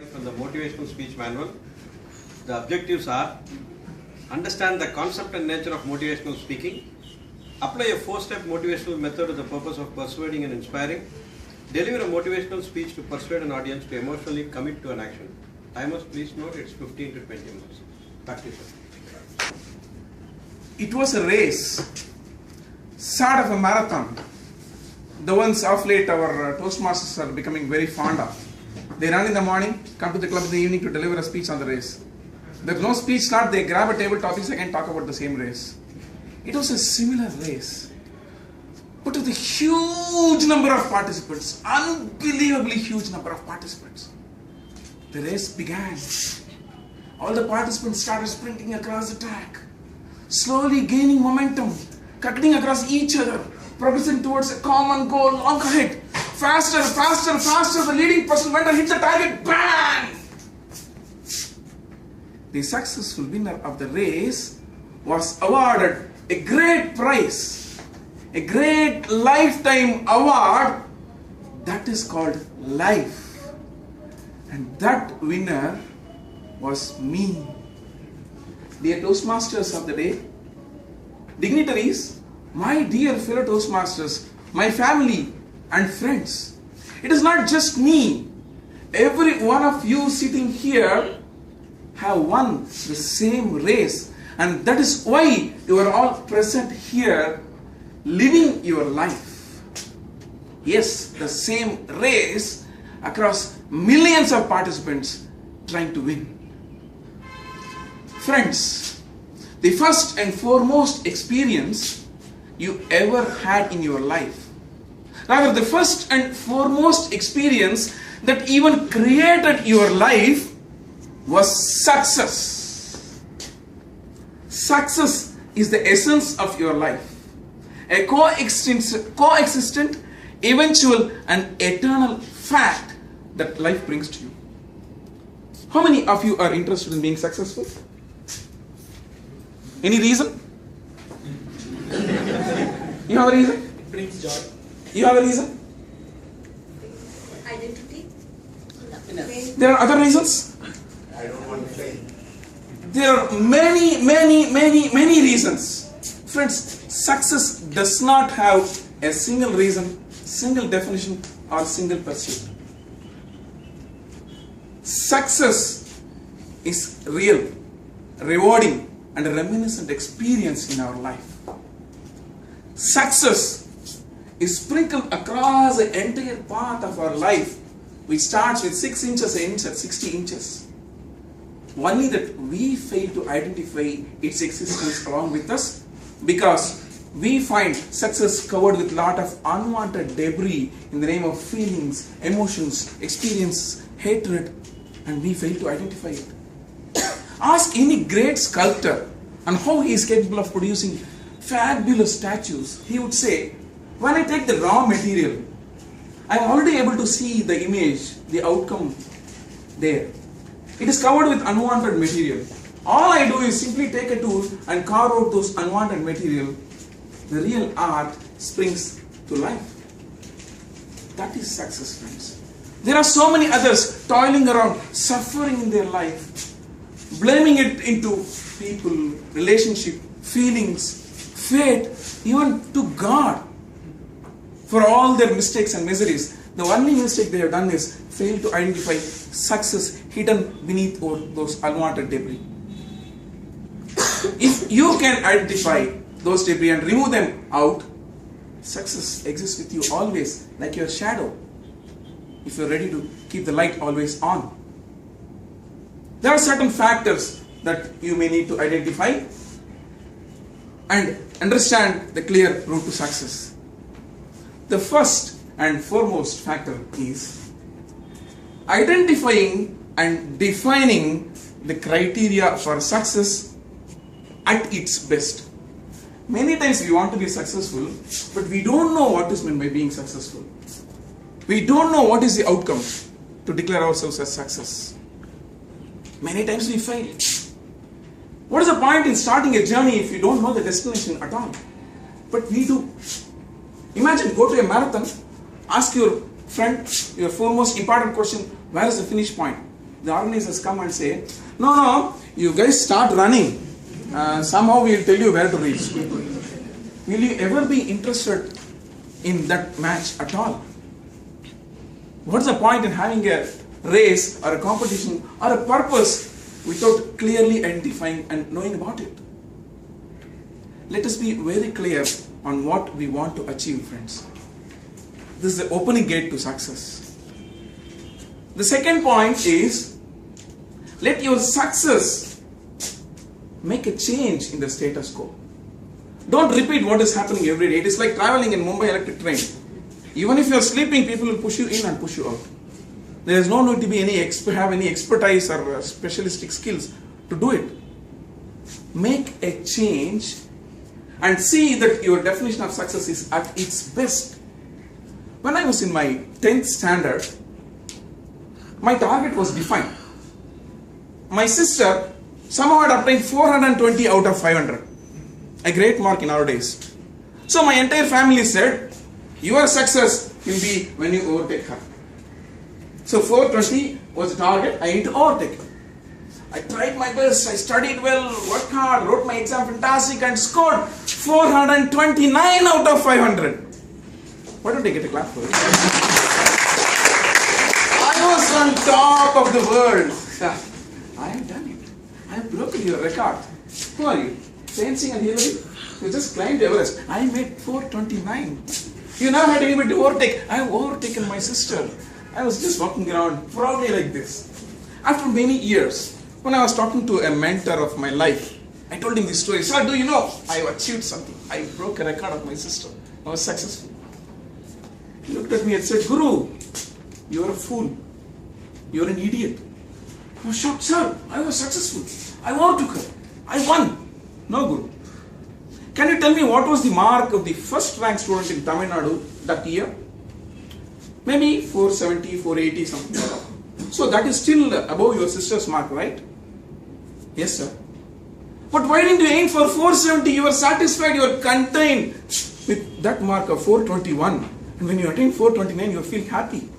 From the motivational speech manual, the objectives are: understand the concept and nature of motivational speaking, apply a 4-step motivational method to the purpose of persuading and inspiring, deliver a motivational speech to persuade an audience to emotionally commit to an action. Timers, please note it's 15 to 20 minutes. Back to you, sir. It was a race, sort of a marathon. The ones of late our Toastmasters are becoming very fond of. They run in the morning, come to the club in the evening to deliver a speech on the race. There's no speech start, they grab a table topics again, talk about the same race. It was a similar race, but with a huge number of participants, unbelievably huge number of participants. The race began. All the participants started sprinting across the track, slowly gaining momentum, cutting across each other, progressing towards a common goal long ahead. Faster, faster, faster, the leading person went and hit the target, bang! The successful winner of the race was awarded a great prize, a great lifetime award that is called life. And that winner was me. Dear Toastmasters of the day, dignitaries, my dear fellow Toastmasters, my family and friends, it is not just me. Every one of you sitting here have won the same race, and that is why you are all present here living your life. Yes, the same race across millions of participants trying to win. Friends, the first and foremost experience you ever had in your life, rather the first and foremost experience that even created your life, was success. Success is the essence of your life, a coexistent, eventual and eternal fact that life brings to you. How many of you are interested in being successful? Any reason? You have a reason? It brings joy. You have a reason? Identity. There are other reasons? I don't want to fail. There are many reasons. Friends, success does not have a single reason, single definition or single pursuit. Success is real, rewarding and a reminiscent experience in our life. Success is sprinkled across the entire path of our life, which starts with 6 inches an inch at 60 inches. Only that we fail to identify its existence along with us, because we find success covered with a lot of unwanted debris in the name of feelings, emotions, experiences, hatred, and we fail to identify it. Ask any great sculptor on how he is capable of producing fabulous statues. He would say, when I take the raw material, I am already able to see the image, the outcome there. It is covered with unwanted material. All I do is simply take a tool and carve out those unwanted material. The real art springs to life. That is success, friends. There are so many others toiling around, suffering in their life, blaming it into people, relationship, feelings, fate, even to God for all their mistakes and miseries. The only mistake they have done is fail to identify success hidden beneath those unwanted debris. If you can identify those debris and remove them out, success exists with you always, like your shadow, if you are ready to keep the light always on. There are certain factors that you may need to identify and understand the clear route to success. The first and foremost factor is identifying and defining the criteria for success at its best. Many times we want to be successful, but we don't know what is meant by being successful. We don't know what is the outcome to declare ourselves as success. Many times we fail. What is the point in starting a journey if you don't know the destination at all? But we do. Imagine, go to a marathon, ask your friend, your foremost important question, where is the finish point? the organizers come and say, no, you guys start running. Somehow we will tell you where to reach. Will you ever be interested in that match at all? What's the point in having a race or a competition or a purpose without clearly identifying and knowing about it? Let us be very clear on what we want to achieve, friends. This is the opening gate to success. The second point is, let your success make a change in the status quo. Don't repeat what is happening every day. It is like traveling in Mumbai electric train. Even if you are sleeping, people will push you in and push you out. There is no need to be have any expertise or specialistic skills to do it. Make a change and see that your definition of success is at its best. When I was in my 10th standard, my target was defined. My sister somehow had obtained 420 out of 500. A great mark in our days. So my entire family said, your success will be when you overtake her. So 420 was the target. I need to overtake her. I tried my best. I studied well, worked hard, wrote my exam fantastic and scored 429 out of 500. Why don't I get a clap for it? I was on top of the world. I have done it. I have broken your record. Who are you? Sensing and Hillary? You just climbed Everest. I made 429. You now had anybody to overtake. I have overtaken my sister. I was just walking around proudly like this. After many years, when I was talking to a mentor of my life, I told him this story. Sir, do you know, I have achieved something. I broke a record of my sister. I was successful. He looked at me and said, Guru, you are a fool. You are an idiot. I was shocked. Sir, I was successful. I overtook her. I won. No, Guru. Can you tell me what was the mark of the first rank student in Tamil Nadu that year? Maybe 470, 480, something like that. So that is still above your sister's mark, right? Yes, sir. But why didn't you aim for 470? You were satisfied, you were contained with that mark of 421. And when you attain 429, you feel happy.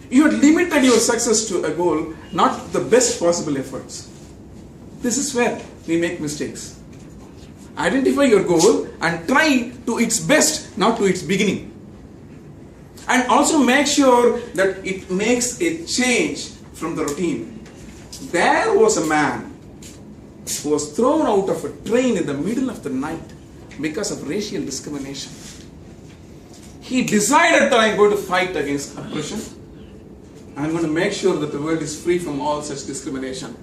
You had limited your success to a goal, not the best possible efforts. This is where we make mistakes. Identify your goal and try to its best, not to its beginning. And also make sure that it makes a change from the routine. There was a man who was thrown out of a train in the middle of the night because of racial discrimination. He decided that I am going to fight against oppression. I am going to make sure that the world is free from all such discrimination.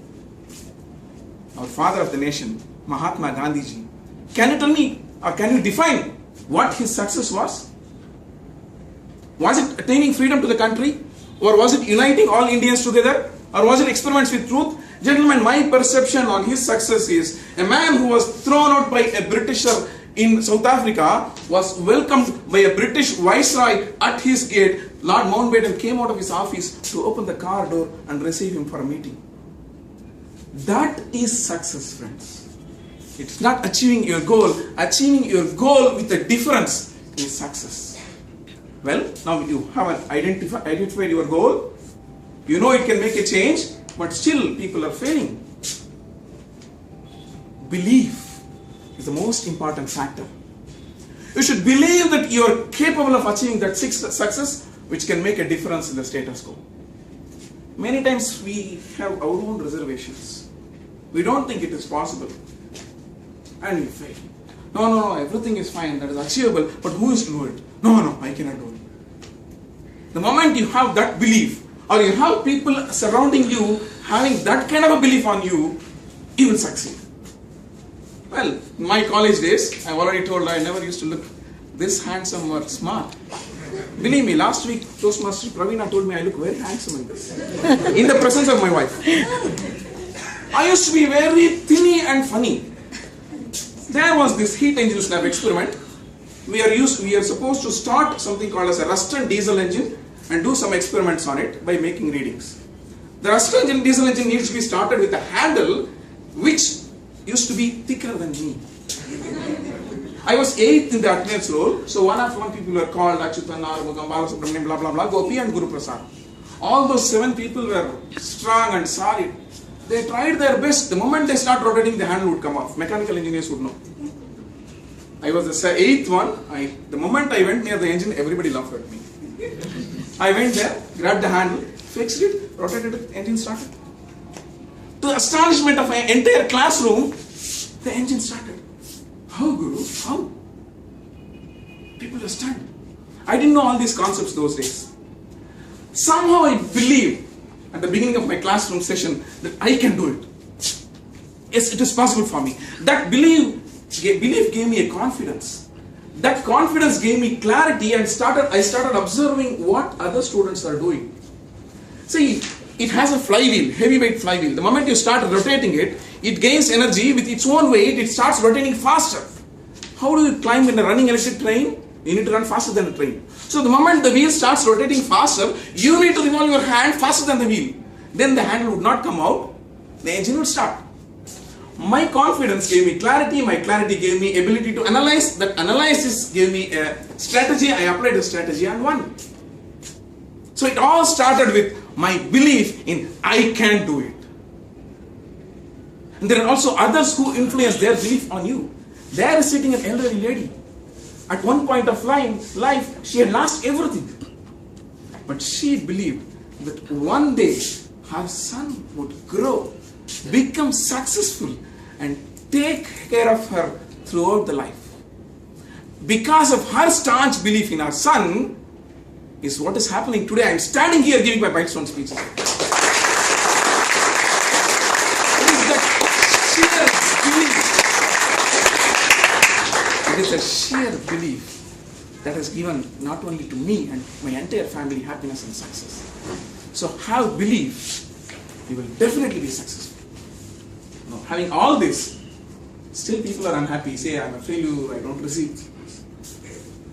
Our father of the nation, Mahatma Gandhiji, can you tell me or can you define what his success was? Was it attaining freedom to the country? Or was it uniting all Indians together? Or was it experiments with truth? Gentlemen, my perception on his success is a man who was thrown out by a Britisher in South Africa was welcomed by a British viceroy at his gate. Lord Mountbatten came out of his office to open the car door and receive him for a meeting. That is success, friends. It's not achieving your goal. Achieving your goal with a difference is success. Well, now you have identified your goal. You know it can make a change, but still people are failing. Belief is the most important factor. You should believe that you are capable of achieving that success which can make a difference in the status quo. Many times we have our own reservations. We don't think it is possible. And we fail. No, everything is fine, that is achievable, but who is to do it? No, I cannot do it. The moment you have that belief, or you have people surrounding you having that kind of a belief on you, you will succeed. Well, in my college days, I've already told I never used to look this handsome or smart. Believe me, last week Toastmaster Pravina told me I look very handsome in this. In the presence of my wife. I used to be very thin and funny. There was this heat engine slab experiment. We are supposed to start something called as a Ruston diesel engine and do some experiments on it by making readings. The Ruston diesel engine needs to be started with a handle which used to be thicker than me. I was 8th in the attendance roll, so one after one people were called Achyutan, Armugam, Balasubramaniam, blah blah blah, Gopi and Guruprasad. All those 7 people were strong and solid. They tried their best. The moment they start rotating, the handle would come off. Mechanical engineers would know. I was the 8th one. The moment I went near the engine, everybody laughed at me. I went there, grabbed the handle, fixed it, rotated it, engine started. To the astonishment of an entire classroom, the engine started. How, Guru? How? People are stunned. I didn't know all these concepts those days. Somehow I believed at the beginning of my classroom session that I can do it. Yes, it is possible for me. That belief gave me a confidence. That confidence gave me clarity, and I started observing what other students are doing. See, it has a flywheel, heavyweight flywheel. The moment you start rotating it, it gains energy with its own weight, it starts rotating faster. How do you climb in a running electric train? You need to run faster than the train. So the moment the wheel starts rotating faster, you need to revolve your hand faster than the wheel. Then the handle would not come out, the engine would start. My confidence gave me clarity, my clarity gave me ability to analyze, that analysis gave me a strategy, I applied a strategy and won. So it all started with my belief in I can do it. And there are also others who influence their belief on you. There is sitting an elderly lady. At one point of life, she had lost everything. But she believed that one day her son would grow, become successful, and take care of her throughout the life. Because of her staunch belief in her son, is what is happening today. I am standing here giving my milestone speeches. It is that sheer belief. It is a sheer belief that has given not only to me and my entire family happiness and success. So have belief, you will definitely be successful. Now, having all this, still people are unhappy, say I am a failure, I don't receive.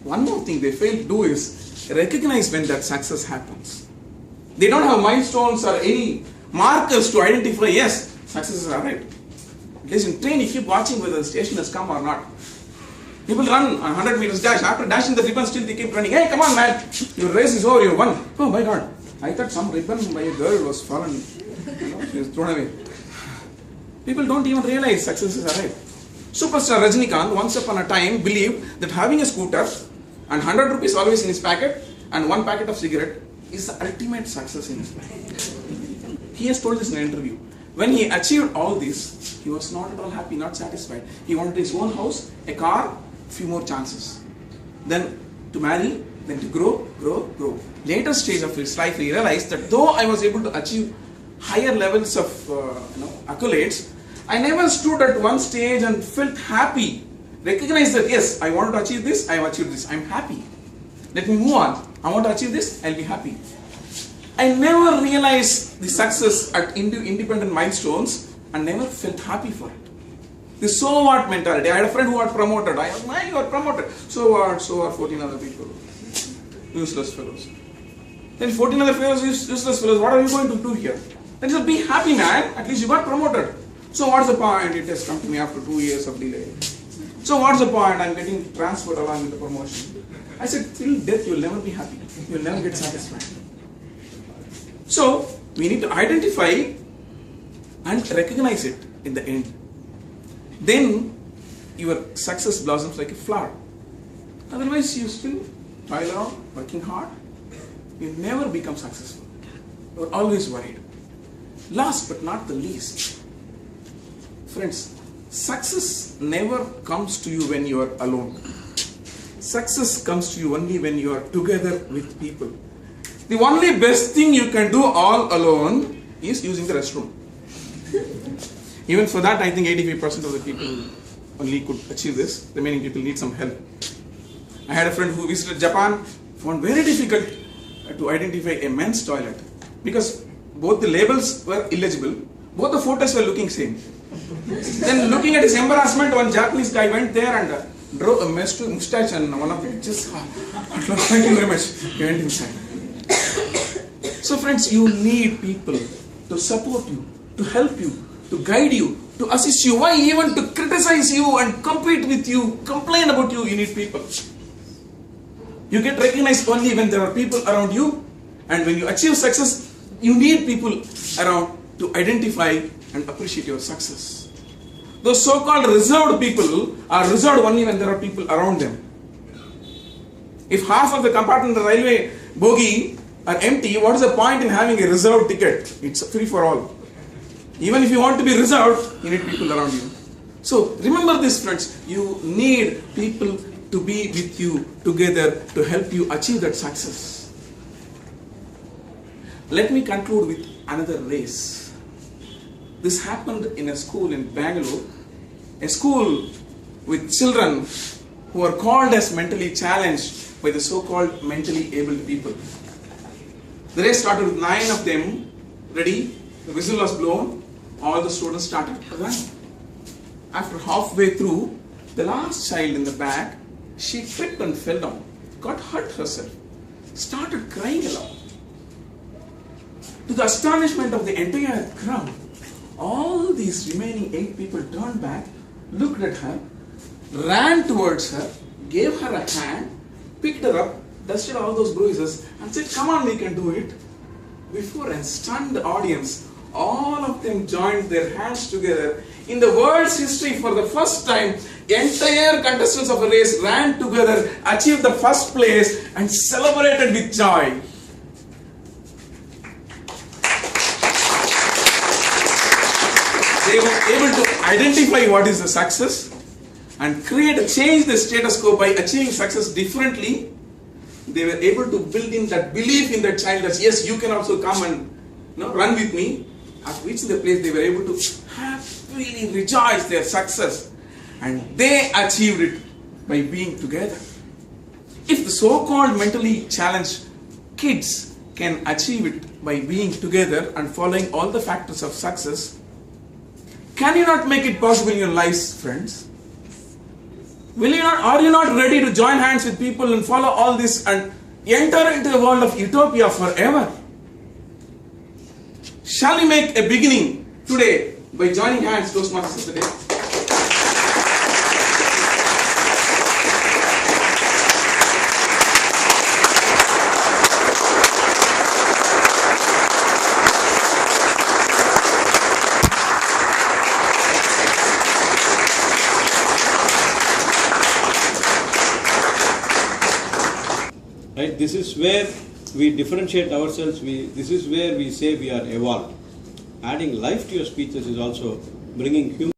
One more thing they fail to do is recognize when that success happens. They don't have milestones or any markers to identify, yes, successes are right. At least in train, you keep watching whether the station has come or not. People run a 100 meters dash. After dashing the ribbon, still they keep running. Hey, come on, man. Your race is over. You won. Oh my God. I thought some ribbon by a girl was fallen. She was thrown away. People don't even realize successes are right. Superstar Rajinikanth once upon a time believed that having a scooter and 100 rupees always in his packet and 1 packet of cigarette is the ultimate success in his life. He has told this in an interview. When he achieved all this, he was not at all happy, not satisfied. He wanted his own house, a car, few more chances. Then to marry, then to grow. Later stage of his life, he realized that though I was able to achieve higher levels of accolades, I never stood at one stage and felt happy. Recognized that yes, I wanted to achieve this, I have achieved this, I'm happy. Let me move on. I want to achieve this, I'll be happy. I never realized the success at independent milestones and never felt happy for it. The so what mentality. I had a friend who got promoted. You got promoted. So what? So are 14 other people. Useless fellows. Then 14 other fellows, useless fellows, what are you going to do here? Then he said, be happy, man. At least you got promoted. So what's the point? It has come to me after 2 years of delay. So what's the point? I'm getting transferred along with the promotion. I said, till death you'll never be happy. You'll never get satisfied. So we need to identify and recognize it in the end. Then your success blossoms like a flower. Otherwise you still toil around, working hard. You never become successful. You're always worried. Last but not the least, friends, success never comes to you when you are alone. Success comes to you only when you are together with people. The only best thing you can do all alone is using the restroom. Even for that, I think 85% of the people only could achieve this. The remaining people need some help. I had a friend who visited Japan, found very difficult to identify a men's toilet because both the labels were illegible, both the photos were looking same. Then looking at his embarrassment, one Japanese guy went there and drew a mustache and one of them just, thank you very much, he went inside. So friends, you need people to support you, to help you, to guide you, to assist you. Why even to criticize you and compete with you, complain about you, you need people. You get recognized only when there are people around you And when you achieve success, you need people around to identify and appreciate your success. Those so-called reserved people are reserved only when there are people around them. If half of the compartment of the railway bogie are empty, what is the point in having a reserved ticket? It's free for all. Even if you want to be reserved, you need people around you. So remember this, friends, you need people to be with you together to help you achieve that success. Let me conclude with another race. This happened in a school in Bangalore, a school with children who are called as mentally challenged by the so-called mentally able people. The race started with 9 of them. Ready? The whistle was blown. All the students started running. After halfway through, the last child in the back, she tripped and fell down, got hurt herself, started crying aloud. To the astonishment of the entire crowd, all these remaining 8 people turned back, looked at her, ran towards her, gave her a hand, picked her up, dusted all those bruises, and said, "Come on, we can do it." Before a stunned audience, all of them joined their hands together. In the world's history, for the first time, entire contestants of a race ran together, achieved the first place, and celebrated with joy. They were able to identify what is the success and change the status quo by achieving success differently. They were able to build in that belief in that child that yes, you can also come and run with me. After reaching the place, they were able to happily rejoice their success, and they achieved it by being together. If the so-called mentally challenged kids can achieve it by being together and following all the factors of success, can you not make it possible in your lives, friends? Will you not? Are you not ready to join hands with people and follow all this and enter into a world of utopia forever? Shall we make a beginning today by joining hands, Toastmasters today? Right? This is where we differentiate ourselves. This is where we say we are evolved. Adding life to your speeches is also bringing human